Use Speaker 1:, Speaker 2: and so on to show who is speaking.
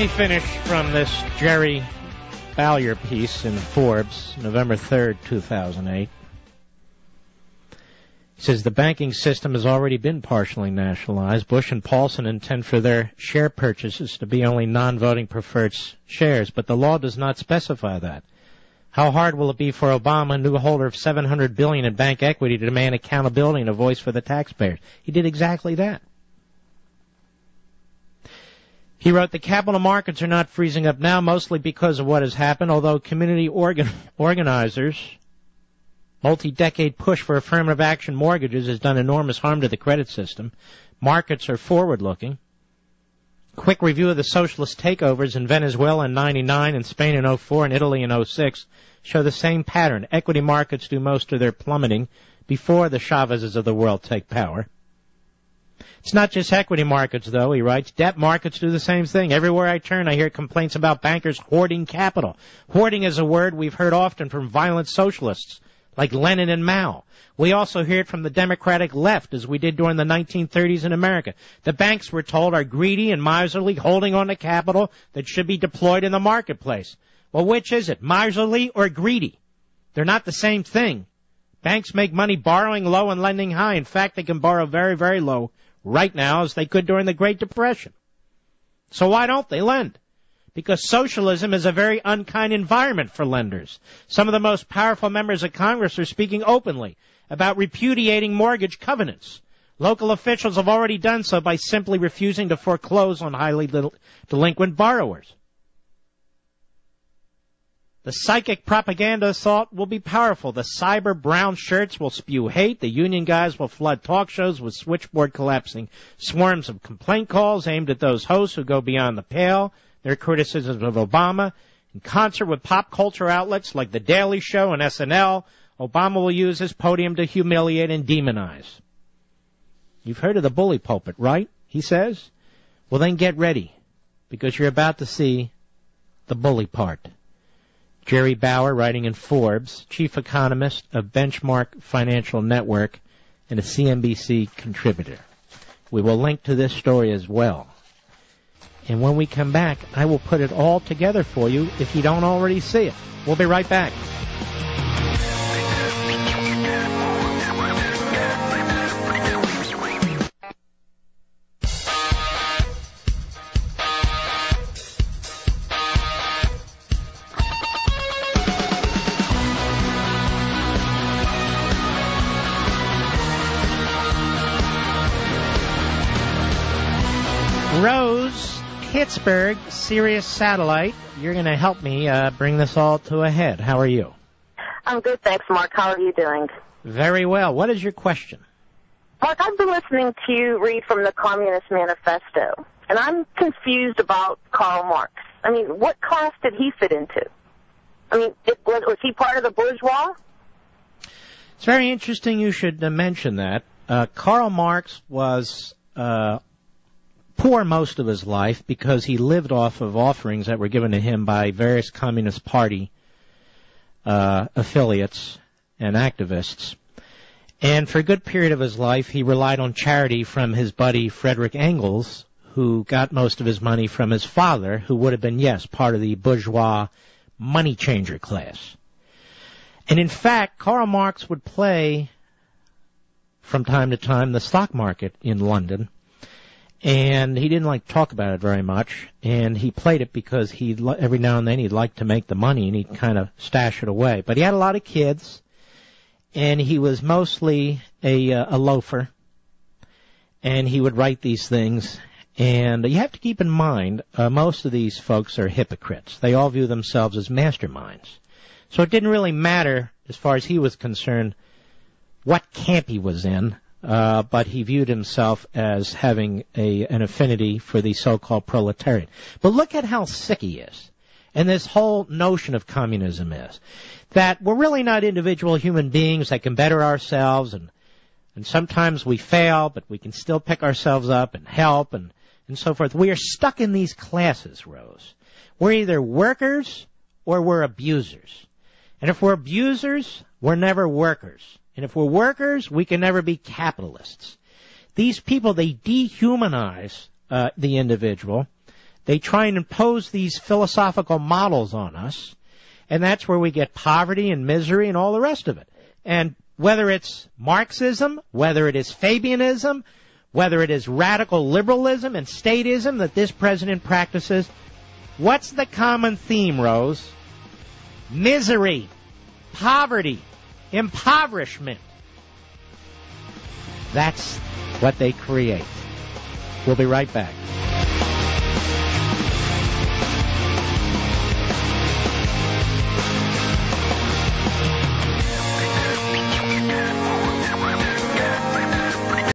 Speaker 1: me finish from this Jerry Bowyer piece in Forbes, November 3rd, 2008. He says the banking system has already been partially nationalized. Bush and Paulson intend for their share purchases to be only non-voting preferred shares, but the law does not specify that. How hard will it be for Obama, a new holder of $700 billion in bank equity, to demand accountability and a voice for the taxpayers? He did exactly that. He wrote, the capital markets are not freezing up now, mostly because of what has happened, although community organizers' multi-decade push for affirmative action mortgages has done enormous harm to the credit system. Markets are forward-looking. Quick review of the socialist takeovers in Venezuela in 99 and Spain in 04 and Italy in 06 show the same pattern. Equity markets do most of their plummeting before the Chavezes of the world take power. It's not just equity markets, though, he writes. Debt markets do the same thing. Everywhere I turn, I hear complaints about bankers hoarding capital. Hoarding is a word we've heard often from violent socialists like Lenin and Mao. We also hear it from the Democratic left, as we did during the 1930s in America. The banks, we're told, are greedy and miserly, holding on to capital that should be deployed in the marketplace. Well, which is it, miserly or greedy? They're not the same thing. Banks make money borrowing low and lending high. In fact, they can borrow very, very low right now as they could during the Great Depression. So why don't they lend? Because socialism is a very unkind environment for lenders. Some of the most powerful members of Congress are speaking openly about repudiating mortgage covenants. Local officials have already done so by simply refusing to foreclose on highly delinquent borrowers. The psychic propaganda assault will be powerful. The cyber brown shirts will spew hate. The union guys will flood talk shows with switchboard collapsing swarms of complaint calls aimed at those hosts who go beyond the pale. Their criticisms of Obama, in concert with pop culture outlets like The Daily Show and SNL, Obama will use his podium to humiliate and demonize. You've heard of the bully pulpit, right? He says. Well, then get ready, because you're about to see the bully part. Jerry Bauer, writing in Forbes, chief economist of Benchmark Financial Network and a CNBC contributor. We will link to this story as well. And when we come back, I will put it all together for you if you don't already see it. We'll be right back. Rose, Pittsburgh, Sirius Satellite. You're going to help me bring this all to a head. How are you?
Speaker 2: I'm good, thanks, Mark. How are you doing?
Speaker 1: Very well. What is your question?
Speaker 2: Mark, I've been listening to you read from the Communist Manifesto, and I'm confused about Karl Marx. I mean, what class did he fit into? I mean, was he part of the bourgeois?
Speaker 1: It's very interesting you should mention that. Karl Marx was poor most of his life because he lived off of offerings that were given to him by various Communist Party affiliates and activists. And for a good period of his life, he relied on charity from his buddy Frederick Engels, who got most of his money from his father, who would have been, yes, part of the bourgeois money changer class. And in fact, Karl Marx would play from time to time the stock market in London. And he didn't like to talk about it very much, and he played it because every now and then he'd like to make the money, and he'd kind of stash it away. But he had a lot of kids, and he was mostly a loafer, and he would write these things. And you have to keep in mind, most of these folks are hypocrites. They all view themselves as masterminds. So it didn't really matter, as far as he was concerned, what camp he was in. But he viewed himself as having an affinity for the so-called proletariat. But look at how sick he is. And this whole notion of communism is that we're really not individual human beings that can better ourselves, and sometimes we fail, but we can still pick ourselves up and help and so forth. We are stuck in these classes, Rose. We're either workers or we're abusers. And if we're abusers, we're never workers. And if we're workers, we can never be capitalists. These people, they dehumanize the individual. They try and impose these philosophical models on us, and that's where we get poverty and misery and all the rest of it. And whether it's Marxism, whether it is Fabianism, whether it is radical liberalism and statism that this president practices, what's the common theme, Rose? Misery, poverty, impoverishment. That's what they create. We'll be right back.